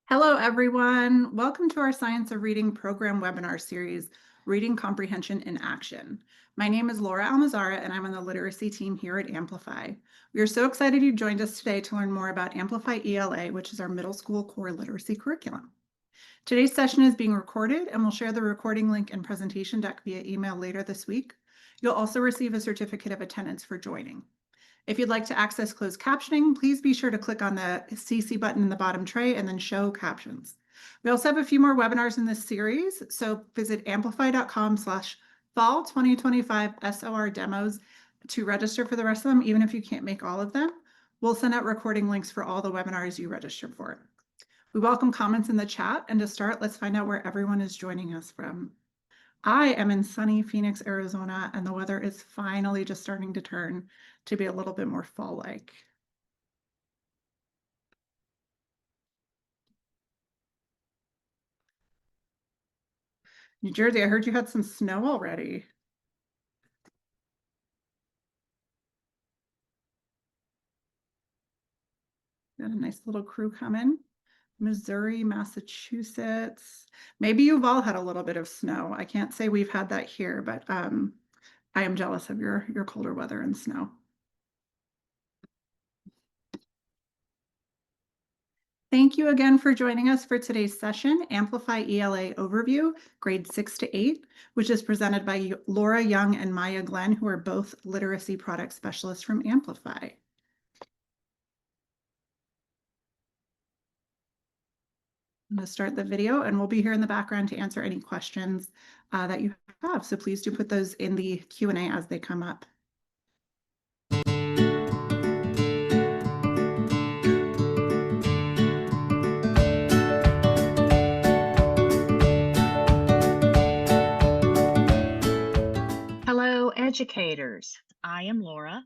Hello, everyone. Welcome to our Science of Reading program webinar series, Reading Comprehension in Action. My name is Laura Almazara, and I'm on the literacy team here at Amplify. We are so excited you joined us today to learn more about Amplify ELA, which is our middle school core literacy curriculum. Today's session is being recorded, and we'll share the recording link and presentation deck via email later this week. You'll also receive a certificate of attendance for joining. If you'd like to access closed captioning, please be sure to click on the CC button in the bottom tray and then show captions. We also have a few more webinars in this series, so visit amplify.com/fall 2025 SOR demos to register for the rest of them, even if you can't make all of them. We'll send out recording links for all the webinars you register for. We welcome comments in the chat, and to start, let's find out where everyone is joining us from. I am in sunny Phoenix, Arizona, and the weather is finally just starting to turn to be a little bit more fall-like. New Jersey, I heard you had some snow already. Got a nice little crew coming. Missouri, Massachusetts. Maybe you've all had a little bit of snow. I can't say we've had that here, but I am jealous of your colder weather and snow. Thank you again for joining us for today's session, Amplify ELA Overview, grades 6 to 8, which is presented by Laura Young and Maya Glenn, who are both literacy product specialists from Amplify. I'm going to start the video, and we'll be here in the background to answer any questions that you have. So please do put those in the Q&A as they come up. Hello, educators. I am Laura.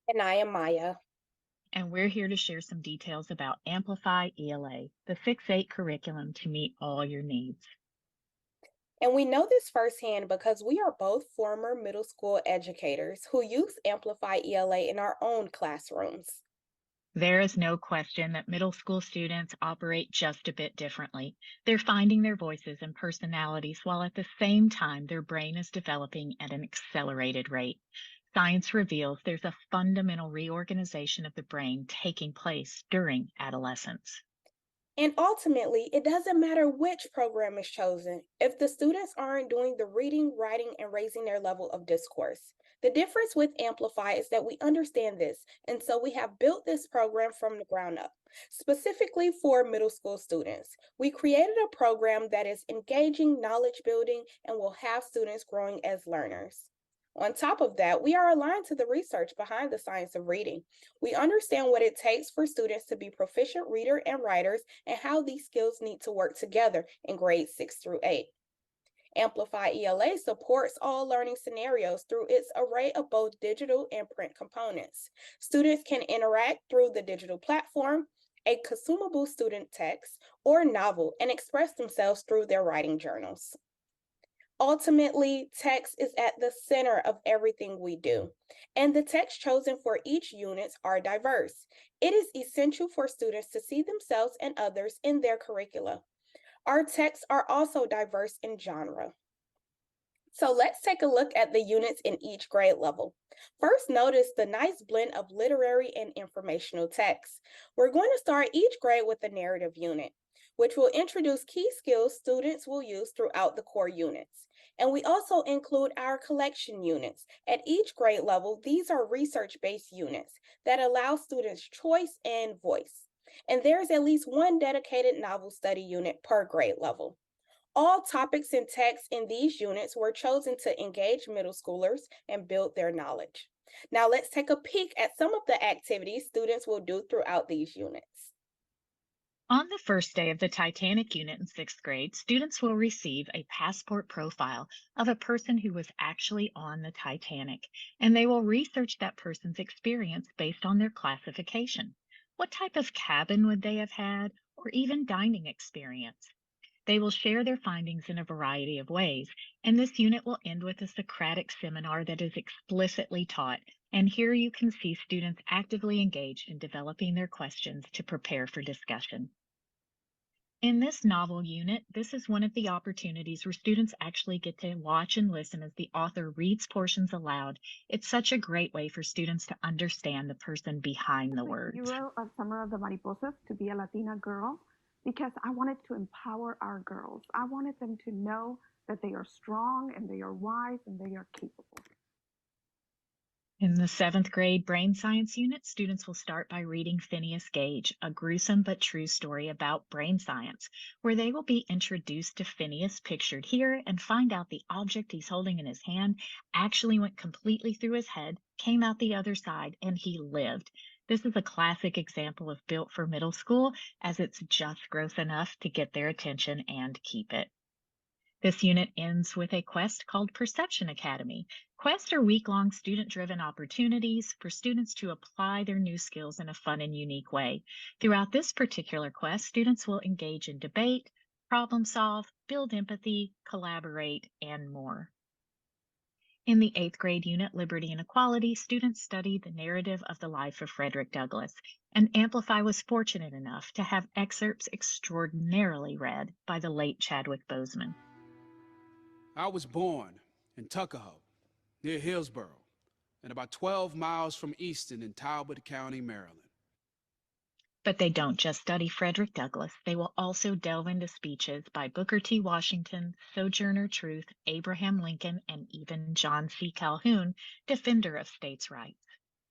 And I am Maya. And we're here to share some details about Amplify ELA, the 6-8 curriculum to meet all your needs. And we know this firsthand because we are both former middle school educators who use Amplify ELA in our own classrooms. There is no question that middle school students operate just a bit differently. They're finding their voices and personalities while at the same time their brain is developing at an accelerated rate. Science reveals there's a fundamental reorganization of the brain taking place during adolescence. And ultimately, it doesn't matter which program is chosen if the students aren't doing the reading, writing, and raising their level of discourse. The difference with Amplify is that we understand this, and so we have built this program from the ground up, specifically for middle school students. We created a program that is engaging, knowledge building, and will have students growing as learners. On top of that, we are aligned to the research behind the science of reading. We understand what it takes for students to be proficient readers and writers and how these skills need to work together in grades 6 through 8. Amplify ELA supports all learning scenarios through its array of both digital and print components. Students can interact through the digital platform, a consumable student text, or novel, and express themselves through their writing journals. Ultimately, text is at the center of everything we do, and the text chosen for each unit are diverse. It is essential for students to see themselves and others in their curricula. Our texts are also diverse in genre. So let's take a look at the units in each grade level. First, notice the nice blend of literary and informational texts. We're going to start each grade with the narrative unit, which will introduce key skills students will use throughout the core units. And we also include our collection units. At each grade level, these are research-based units that allow students choice and voice. And there's at least one dedicated novel study unit per grade level. All topics and texts in these units were chosen to engage middle schoolers and build their knowledge. Now let's take a peek at some of the activities students will do throughout these units. On the first day of the Titanic unit in 6th grade, students will receive a passport profile of a person who was actually on the Titanic, and they will research that person's experience based on their classification. What type of cabin would they have had, or even dining experience? They will share their findings in a variety of ways, and this unit will end with a Socratic seminar that is explicitly taught, and here you can see students actively engaged in developing their questions to prepare for discussion. In this novel unit, this is one of the opportunities where students actually get to watch and listen as the author reads portions aloud. It's such a great way for students to understand the person behind the The words. hero of Summer of the Mariposas to be a Latina girl because I wanted to empower our girls. I wanted them to know that they are strong and they are wise and they are capable. In the 7th grade brain science unit, students will start by reading Phineas Gage, a gruesome but true story about brain science, where they will be introduced to Phineas, pictured here, and find out the object he's holding in his hand actually went completely through his head, came out the other side, and he lived. This is a classic example of built for middle school, as it's just gross enough to get their attention and keep it. This unit ends with a quest called Perception Academy. Quests are week-long student-driven opportunities for students to apply their new skills in a fun and unique way. Throughout this particular quest, students will engage in debate, problem solve, build empathy, collaborate, and more. In the 8th grade unit, Liberty and Equality, students study the narrative of the life of Frederick Douglass, and Amplify was fortunate enough to have excerpts extraordinarily read by the late Chadwick Boseman. I was born in Tuckahoe, near Hillsborough, and about 12 miles from Easton in Talbot County, Maryland. But they don't just study Frederick Douglass. They will also delve into speeches by Booker T. Washington, Sojourner Truth, Abraham Lincoln, and even John C. Calhoun, defender of states' rights.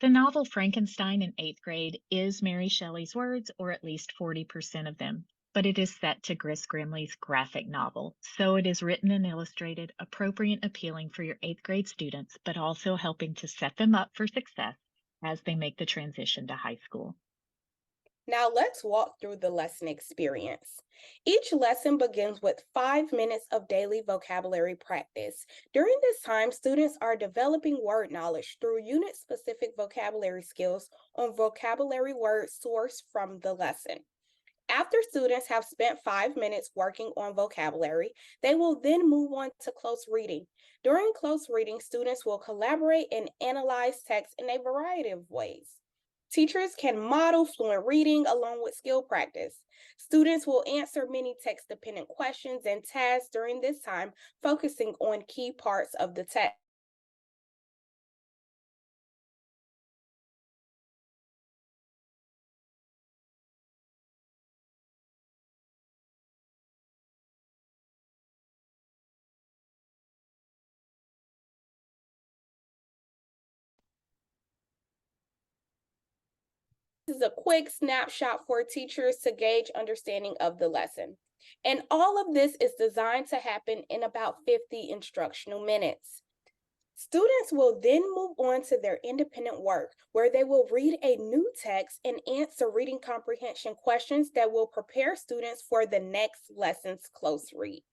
The novel Frankenstein in 8th grade is Mary Shelley's words, or at least 40% of them, but it is set to Gris Grimley's graphic novel, so it is written and illustrated, appropriate and appealing for your 8th grade students, but also helping to set them up for success as they make the transition to high school. Now let's walk through the lesson experience. Each lesson begins with 5 minutes of daily vocabulary practice. During this time, students are developing word knowledge through unit-specific vocabulary skills on vocabulary words sourced from the lesson. After students have spent 5 minutes working on vocabulary, they will then move on to close reading. During close reading, students will collaborate and analyze text in a variety of ways. Teachers can model fluent reading along with skill practice. Students will answer many text-dependent questions and tasks during this time, focusing on key parts of the text. This is a quick snapshot for teachers to gauge understanding of the lesson. And all of this is designed to happen in about 50 instructional minutes. Students will then move on to their independent work, where they will read a new text and answer reading comprehension questions that will prepare students for the next lesson's close read.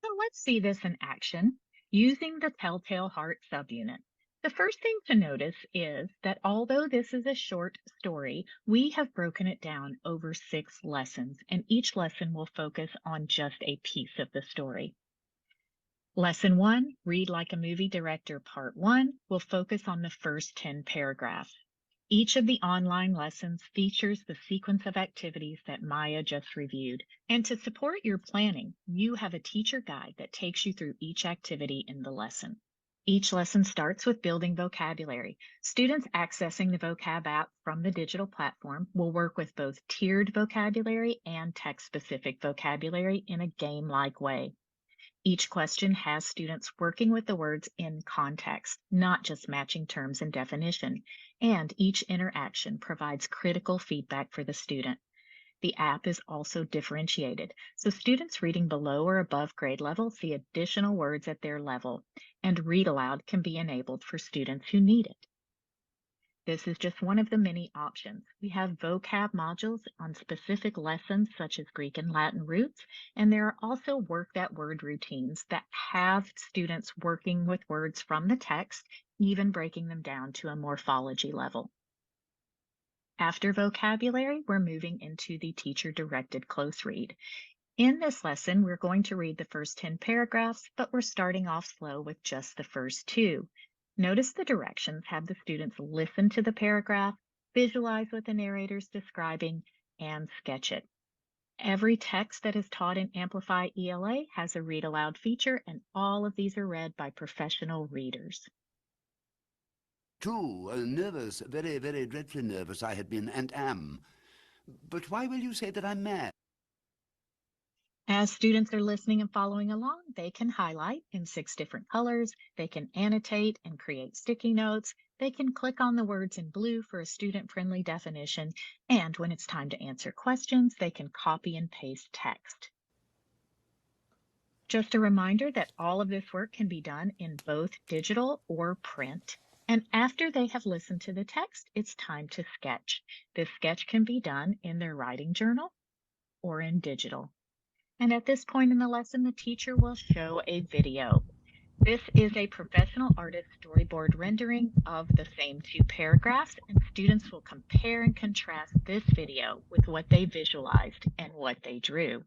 So let's see this in action using the Telltale Heart subunit. The first thing to notice is that although this is a short story, we have broken it down over 6 lessons, and each lesson will focus on just a piece of the story. Lesson 1, Read Like a Movie Director, Part 1, will focus on the first 10 paragraphs. Each of the online lessons features the sequence of activities that Maya just reviewed. And to support your planning, you have a teacher guide that takes you through each activity in the lesson. Each lesson starts with building vocabulary. Students accessing the vocab app from the digital platform will work with both tiered vocabulary and text-specific vocabulary in a game-like way. Each question has students working with the words in context, not just matching terms and definition, and each interaction provides critical feedback for the student. The app is also differentiated, so students reading below or above grade level see additional words at their level, and read aloud can be enabled for students who need it. This is just one of the many options. We have vocab modules on specific lessons such as Greek and Latin roots, and there are also work that word routines that have students working with words from the text, even breaking them down to a morphology level. After vocabulary, we're moving into the teacher-directed close read. In this lesson, we're going to read the first 10 paragraphs, but we're starting off slow with just the first 2. Notice the directions have the students listen to the paragraph, visualize what the narrator is describing, and sketch it. Every text that is taught in Amplify ELA has a read aloud feature, and all of these are read by professional readers. True, nervous, very, very dreadfully nervous I had been and am. But why will you say that I'm mad? As students are listening and following along, they can highlight in 6 different colors, they can annotate and create sticky notes, they can click on the words in blue for a student-friendly definition, and when it's time to answer questions, they can copy and paste text. Just a reminder that all of this work can be done in both digital or print. And after they have listened to the text, it's time to sketch. This sketch can be done in their writing journal or in digital. And at this point in the lesson, the teacher will show a video. This is a professional artist storyboard rendering of the same 2 paragraphs, and students will compare and contrast this video with what they visualized and what they drew.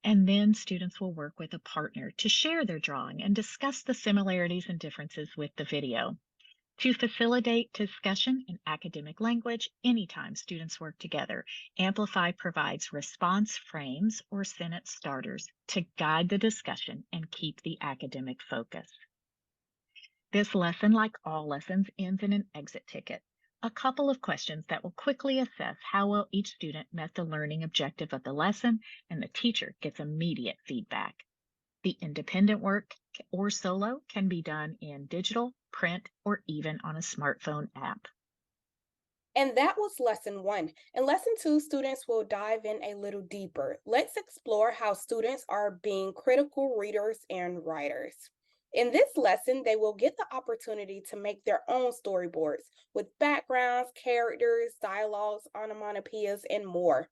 And then students will work with a partner to share their drawing and discuss the similarities and differences with the video. To facilitate discussion in academic language, anytime students work together, Amplify provides response frames or sentence starters to guide the discussion and keep the academic focus. This lesson, like all lessons, ends in an exit ticket. A couple of questions that will quickly assess how well each student met the learning objective of the lesson, and the teacher gets immediate feedback. The independent work or solo can be done in digital, print, or even on a smartphone app. And that was lesson 1. In lesson 2, students will dive in a little deeper. Let's explore how students are being critical readers and writers. In this lesson, they will get the opportunity to make their own storyboards with backgrounds, characters, dialogues, onomatopoeias, and more.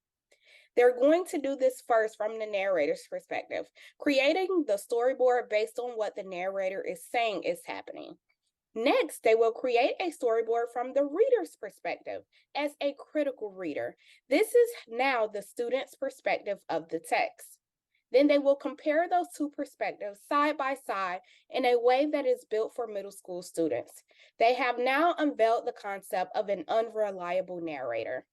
They're going to do this first from the narrator's perspective, creating the storyboard based on what the narrator is saying is happening. Next, they will create a storyboard from the reader's perspective as a critical reader. This is now the student's perspective of the text. Then they will compare those 2 perspectives side by side in a way that is built for middle school students. They have now unveiled the concept of an unreliable narrator.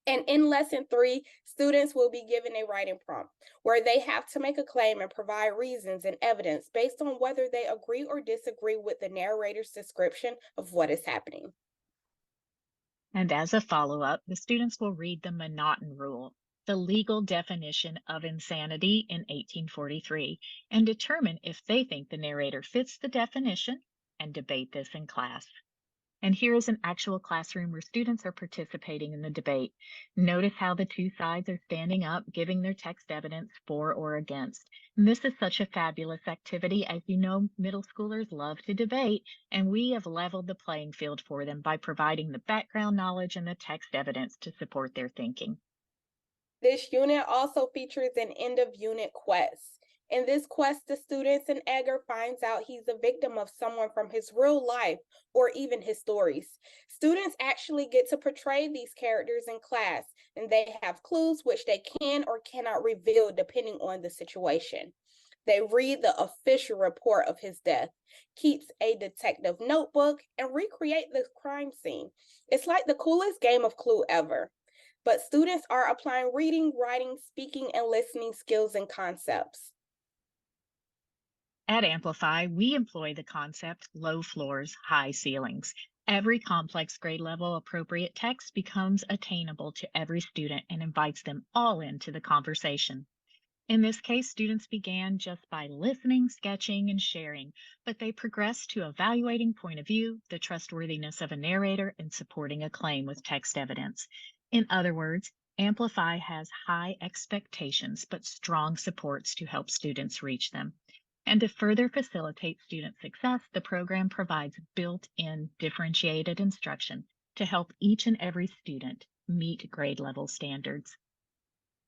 And in lesson 3, students will be given a writing prompt where they have to make a claim and provide reasons and evidence based on whether they agree or disagree with the narrator's description of what is happening. And as a follow-up, the students will read the Monotone Rule, the legal definition of insanity in 1843, and determine if they think the narrator fits the definition and debate this in class. And here is an actual classroom where students are participating in the debate. Notice how the 2 sides are standing up, giving their text evidence for or against. And this is such a fabulous activity. As you know, middle schoolers love to debate, and we have leveled the playing field for them by providing the background knowledge and the text evidence to support their thinking. This unit also features an end-of-unit quest. In this quest, the students and Edgar finds out he's a victim of someone from his real life or even his stories. Students actually get to portray these characters in class, and they have clues which they can or cannot reveal depending on the situation. They read the official report of his death, keeps a detective notebook, and recreate the crime scene. It's like the coolest game of Clue ever. But students are applying reading, writing, speaking, and listening skills and concepts. At Amplify, we employ the concept low floors, high ceilings. Every complex grade level appropriate text becomes attainable to every student and invites them all into the conversation. In this case, students began just by listening, sketching, and sharing, but they progressed to evaluating point of view, the trustworthiness of a narrator, and supporting a claim with text evidence. In other words, Amplify has high expectations, but strong supports to help students reach them. And to further facilitate student success, the program provides built-in differentiated instruction to help each and every student meet grade level standards.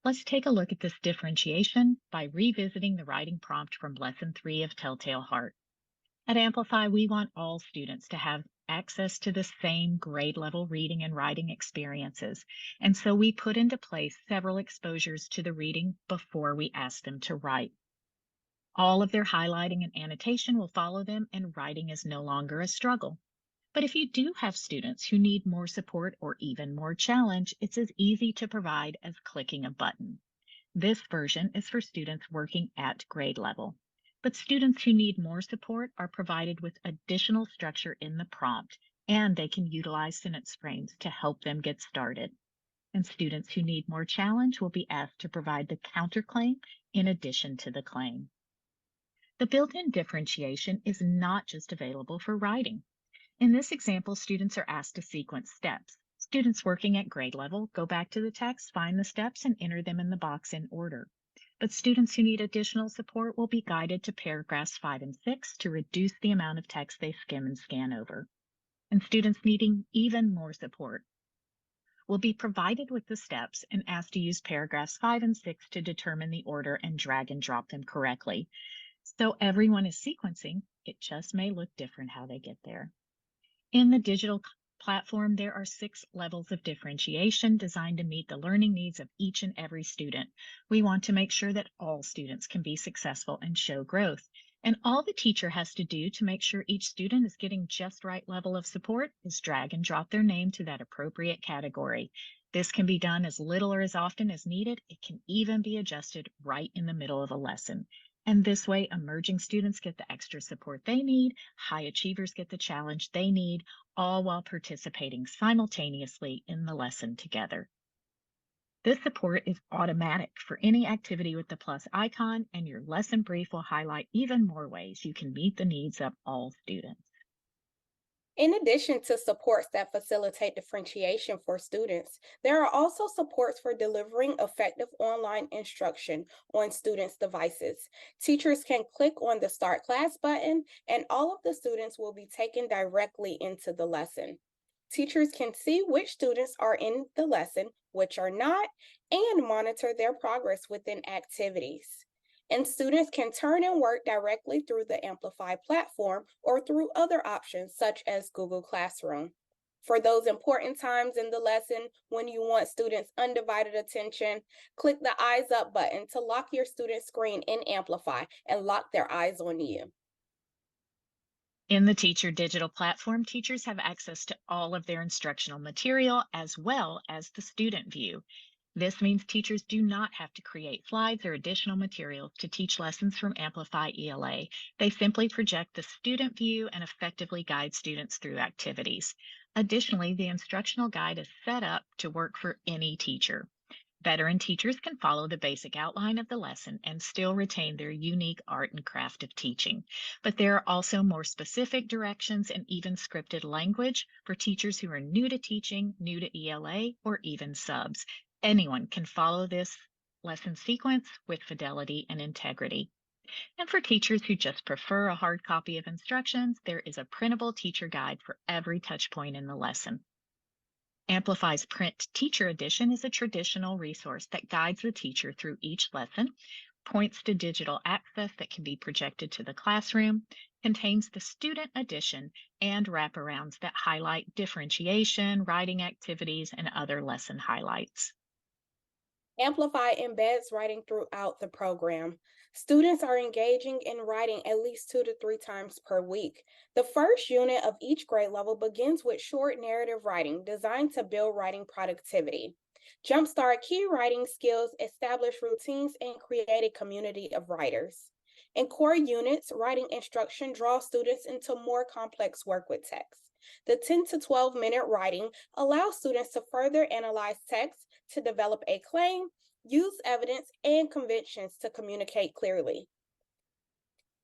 Let's take a look at this differentiation by revisiting the writing prompt from Lesson 3 of Telltale Heart. At Amplify, we want all students to have access to the same grade level reading and writing experiences. And so we put into place several exposures to the reading before we ask them to write. All of their highlighting and annotation will follow them, and writing is no longer a struggle. But if you do have students who need more support or even more challenge, it's as easy to provide as clicking a button. This version is for students working at grade level. But students who need more support are provided with additional structure in the prompt, and they can utilize sentence frames to help them get started. And students who need more challenge will be asked to provide the counterclaim in addition to the claim. The built-in differentiation is not just available for writing. In this example, students are asked to sequence steps. Students working at grade level go back to the text, find the steps, and enter them in the box in order. But students who need additional support will be guided to paragraphs 5 and 6 to reduce the amount of text they skim and scan over. And students needing even more support will be provided with the steps and asked to use paragraphs 5 and 6 to determine the order and drag and drop them correctly. So everyone is sequencing, it just may look different how they get there. In the digital platform, there are 6 levels of differentiation designed to meet the learning needs of each and every student. We want to make sure that all students can be successful and show growth. And all the teacher has to do to make sure each student is getting just right level of support is drag and drop their name to that appropriate category. This can be done as little or as often as needed. It can even be adjusted right in the middle of a lesson. And this way, emerging students get the extra support they need, high achievers get the challenge they need, all while participating simultaneously in the lesson together. This support is automatic for any activity with the plus icon, and your lesson brief will highlight even more ways you can meet the needs of all students. In addition to supports that facilitate differentiation for students, there are also supports for delivering effective online instruction on students' devices. Teachers can click on the Start Class button, and all of the students will be taken directly into the lesson. Teachers can see which students are in the lesson, which are not, and monitor their progress within activities. And students can turn in work directly through the Amplify platform or through other options such as Google Classroom. For those important times in the lesson when you want students' undivided attention, click the Eyes Up button to lock your student screen in Amplify and lock their eyes on you. In the Teacher Digital platform, teachers have access to all of their instructional material as well as the student view. This means teachers do not have to create slides or additional materials to teach lessons from Amplify ELA. They simply project the student view and effectively guide students through activities. Additionally, the instructional guide is set up to work for any teacher. Veteran teachers can follow the basic outline of the lesson and still retain their unique art and craft of teaching. But there are also more specific directions and even scripted language for teachers who are new to teaching, new to ELA, or even subs. Anyone can follow this lesson sequence with fidelity and integrity. And for teachers who just prefer a hard copy of instructions, there is a printable teacher guide for every touch point in the lesson. Amplify's Print Teacher Edition is a traditional resource that guides the teacher through each lesson, points to digital access that can be projected to the classroom, contains the Student Edition, and wraparounds that highlight differentiation, writing activities, and other lesson highlights. Amplify embeds writing throughout the program. Students are engaging in writing at least 2 to 3 times per week. The first unit of each grade level begins with short narrative writing designed to build writing productivity. Jumpstart key writing skills, establish routines, and create a community of writers. In core units, writing instruction draws students into more complex work with text. The 10 to 12-minute writing allows students to further analyze text to develop a claim, use evidence, and conventions to communicate clearly.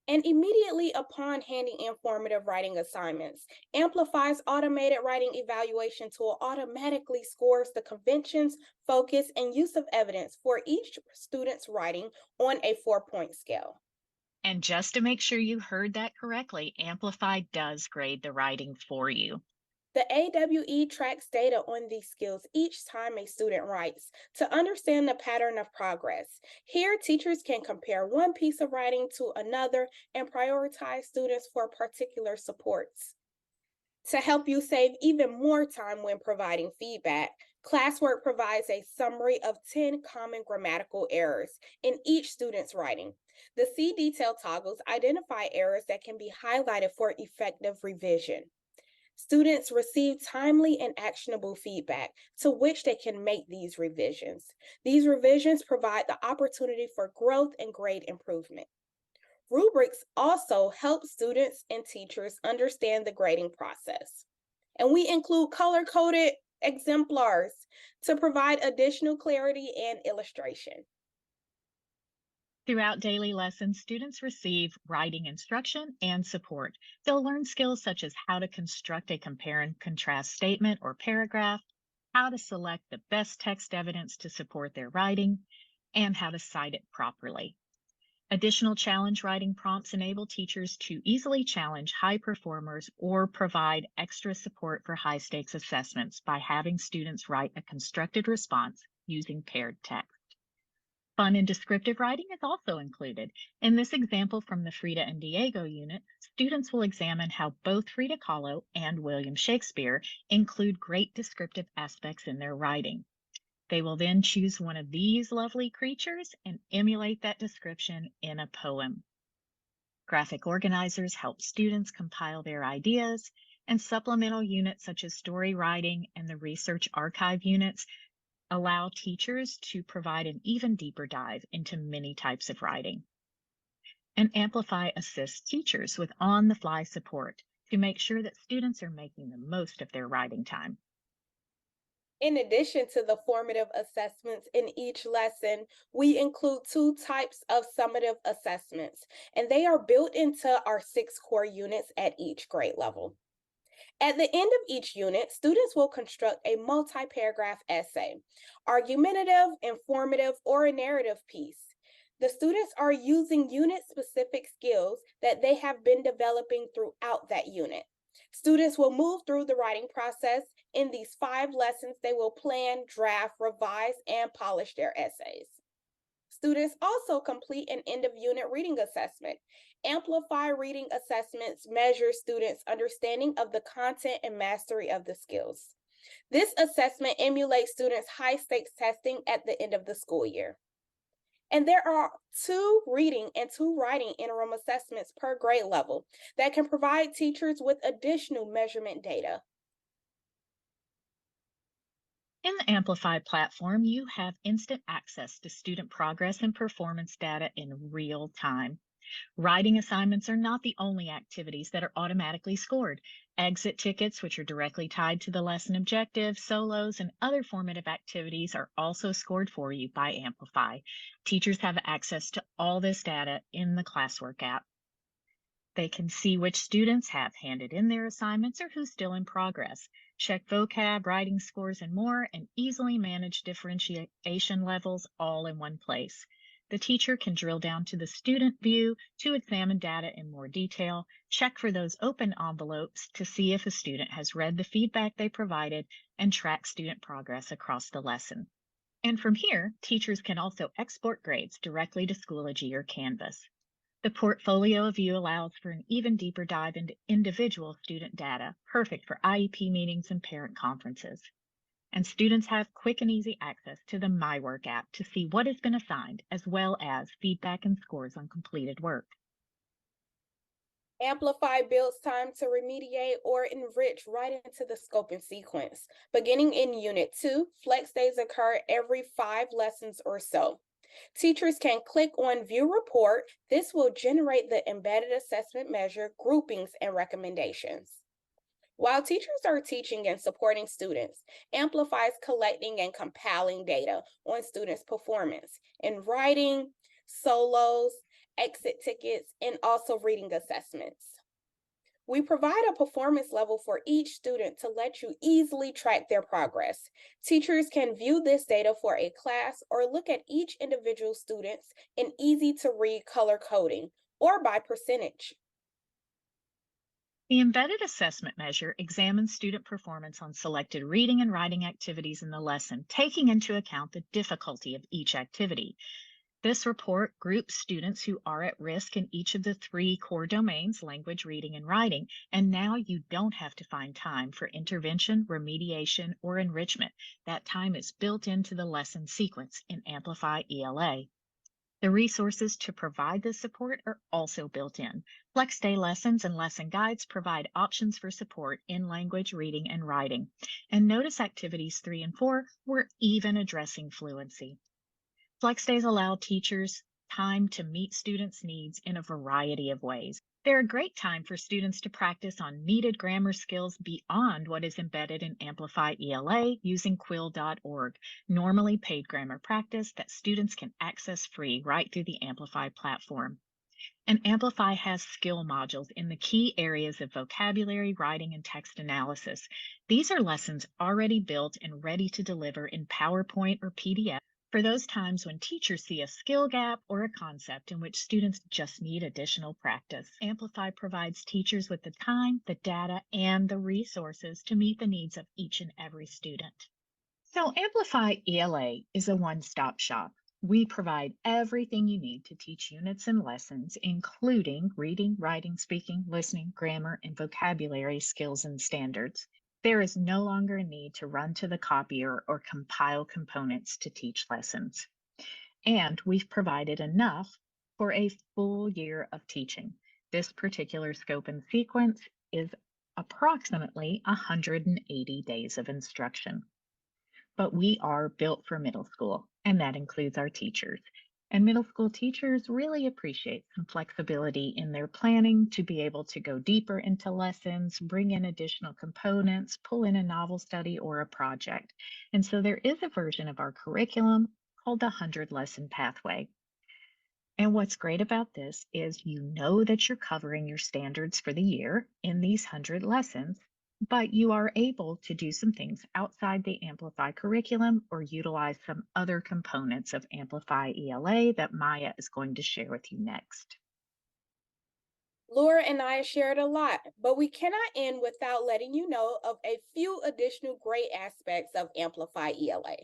And immediately upon handing in formative writing assignments, Amplify's automated writing evaluation tool automatically scores the conventions, focus, and use of evidence for each student's writing on a 4-point scale. And just to make sure you heard that correctly, Amplify does grade the writing for you. The AWE tracks data on these skills each time a student writes to understand the pattern of progress. Here, teachers can compare one piece of writing to another and prioritize students for particular supports. To help you save even more time when providing feedback, Classwork provides a summary of 10 common grammatical errors in each student's writing. The See Detail toggles identify errors that can be highlighted for effective revision. Students receive timely and actionable feedback to which they can make these revisions. These revisions provide the opportunity for growth and grade improvement. Rubrics also help students and teachers understand the grading process. And we include color-coded exemplars to provide additional clarity and illustration. Throughout daily lessons, students receive writing instruction and support. They'll learn skills such as how to construct a compare and contrast statement or paragraph, how to select the best text evidence to support their writing, and how to cite it properly. Additional challenge writing prompts enable teachers to easily challenge high performers or provide extra support for high stakes assessments by having students write a constructed response using paired text. Fun and descriptive writing is also included. In this example from the Frida and Diego unit, students will examine how both Frida Kahlo and William Shakespeare include great descriptive aspects in their writing. They will then choose one of these lovely creatures and emulate that description in a poem. Graphic organizers help students compile their ideas, and supplemental units such as story writing and the research archive units allow teachers to provide an even deeper dive into many types of writing. And Amplify assists teachers with on-the-fly support to make sure that students are making the most of their writing time. In addition to the formative assessments in each lesson, we include 2 types of summative assessments, and they are built into our 6 core units at each grade level. At the end of each unit, students will construct a multi-paragraph essay, argumentative, informative, or a narrative piece. The students are using unit-specific skills that they have been developing throughout that unit. Students will move through the writing process. In these 5 lessons, they will plan, draft, revise, and polish their essays. Students also complete an end-of-unit reading assessment. Amplify reading assessments measure students' understanding of the content and mastery of the skills. This assessment emulates students' high-stakes testing at the end of the school year. And there are 2 reading and 2 writing interim assessments per grade level that can provide teachers with additional measurement data. In the Amplify platform, you have instant access to student progress and performance data in real time. Writing assignments are not the only activities that are automatically scored. Exit tickets, which are directly tied to the lesson objective, solos, and other formative activities are also scored for you by Amplify. Teachers have access to all this data in the classwork app. They can see which students have handed in their assignments or who's still in progress, check vocab, writing scores, and more, and easily manage differentiation levels all in one place. The teacher can drill down to the student view to examine data in more detail, check for those open envelopes to see if a student has read the feedback they provided, and track student progress across the lesson. And from here, teachers can also export grades directly to Schoology or Canvas. The portfolio view allows for an even deeper dive into individual student data, perfect for IEP meetings and parent conferences. And students have quick and easy access to the My Work app to see what has been assigned, as well as feedback and scores on completed work. Amplify builds time to remediate or enrich right into the scope and sequence. Beginning in Unit 2, flex days occur every 5 lessons or so. Teachers can click on View Report. This will generate the embedded assessment measure, groupings, and recommendations. While teachers are teaching and supporting students, Amplify is collecting and compiling data on students' performance in writing, solos, exit tickets, and also reading assessments. We provide a performance level for each student to let you easily track their progress. Teachers can view this data for a class or look at each individual student's in easy-to-read color coding or by percentage. The embedded assessment measure examines student performance on selected reading and writing activities in the lesson, taking into account the difficulty of each activity. This report groups students who are at risk in each of the 3 core domains, language, reading, and writing, and now you don't have to find time for intervention, remediation, or enrichment. That time is built into the lesson sequence in Amplify ELA. The resources to provide this support are also built in. Flex Day lessons and lesson guides provide options for support in language, reading, and writing. And notice activities 3 and 4 were even addressing fluency. Flex Days allow teachers time to meet students' needs in a variety of ways. They're a great time for students to practice on needed grammar skills beyond what is embedded in Amplify ELA using quill.org, normally paid grammar practice that students can access free right through the Amplify platform. And Amplify has skill modules in the key areas of vocabulary, writing, and text analysis. These are lessons already built and ready to deliver in PowerPoint or PDF for those times when teachers see a skill gap or a concept in which students just need additional practice. Amplify provides teachers with the time, the data, and the resources to meet the needs of each and every student. So Amplify ELA is a one-stop shop. We provide everything you need to teach units and lessons, including reading, writing, speaking, listening, grammar, and vocabulary skills and standards. There is no longer a need to run to the copier or compile components to teach lessons. And we've provided enough for a full year of teaching. This particular scope and sequence is approximately 180 days of instruction. But we are built for middle school, and that includes our teachers. And middle school teachers really appreciate some flexibility in their planning to be able to go deeper into lessons, bring in additional components, pull in a novel study or a project. And so there is a version of our curriculum called the 100 Lesson Pathway. And what's great about this is you know that you're covering your standards for the year in these 100 lessons, but you are able to do some things outside the Amplify curriculum or utilize some other components of Amplify ELA that Maya is going to share with you next. Laura and I shared a lot, but we cannot end without letting you know of a few additional great aspects of Amplify ELA,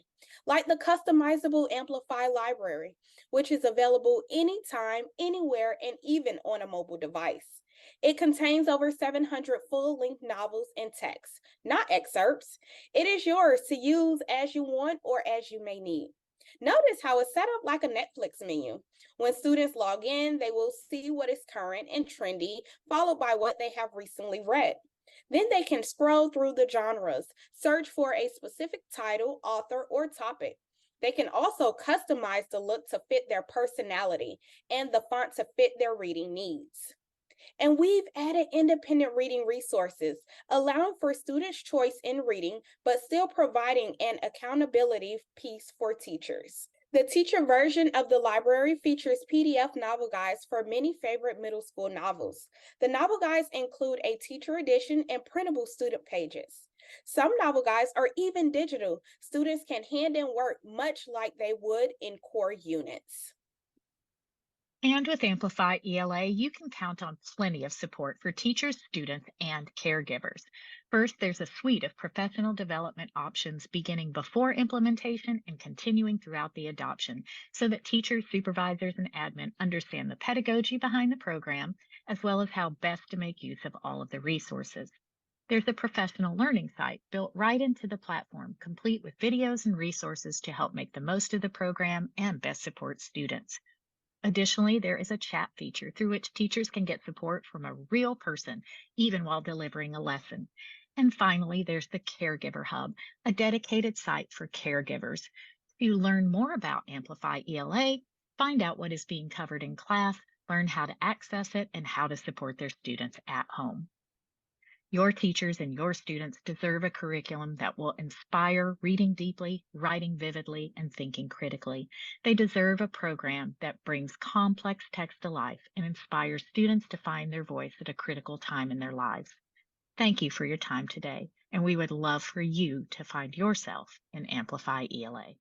like the customizable Amplify library, which is available anytime, anywhere, and even on a mobile device. It contains over 700 full-length novels and texts, not excerpts. It is yours to use as you want or as you may need. Notice how it's set up like a Netflix menu. When students log in, they will see what is current and trendy, followed by what they have recently read. Then they can scroll through the genres, search for a specific title, author, or topic. They can also customize the look to fit their personality and the font to fit their reading needs. And we've added independent reading resources, allowing for students' choice in reading, but still providing an accountability piece for teachers. The teacher version of the library features PDF novel guides for many favorite middle school novels. The novel guides include a teacher edition and printable student pages. Some novel guides are even digital. Students can hand in work much like they would in core units. And with Amplify ELA, you can count on plenty of support for teachers, students, and caregivers. First, there's a suite of professional development options beginning before implementation and continuing throughout the adoption, so that teachers, supervisors, and admin understand the pedagogy behind the program, as well as how best to make use of all of the resources. There's a professional learning site built right into the platform, complete with videos and resources to help make the most of the program and best support students. Additionally, there is a chat feature through which teachers can get support from a real person, even while delivering a lesson. And finally, there's the Caregiver Hub, a dedicated site for caregivers. To learn more about Amplify ELA, find out what is being covered in class, learn how to access it, and how to support their students at home. Your teachers and your students deserve a curriculum that will inspire reading deeply, writing vividly, and thinking critically. They deserve a program that brings complex text to life and inspires students to find their voice at a critical time in their lives. Thank you for your time today, and we would love for you to find yourself in Amplify ELA.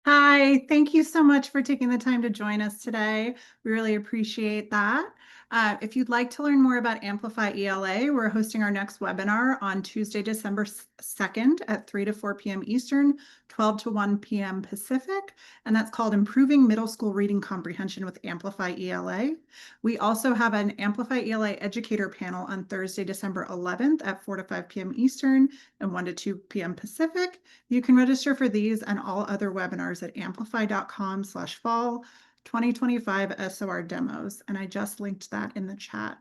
Hi, thank you so much for taking the time to join us today. We really appreciate that. If you'd like to learn more about Amplify ELA, we're hosting our next webinar on Tuesday, December 2nd at 3 to 4 p.m. Eastern, 12 to 1 p.m. Pacific, and that's called Improving Middle School Reading Comprehension with Amplify ELA. We also have an Amplify ELA educator panel on Thursday, December 11th at 4 to 5 p.m. Eastern and 1 to 2 p.m. Pacific. You can register for these and all other webinars at amplify.com/fall 2025 SOR demos, and I just linked that in the chat.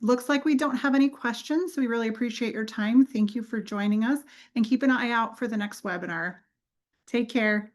Looks like we don't have any questions, so we really appreciate your time. Thank you for joining us, and keep an eye out for the next webinar. Take care.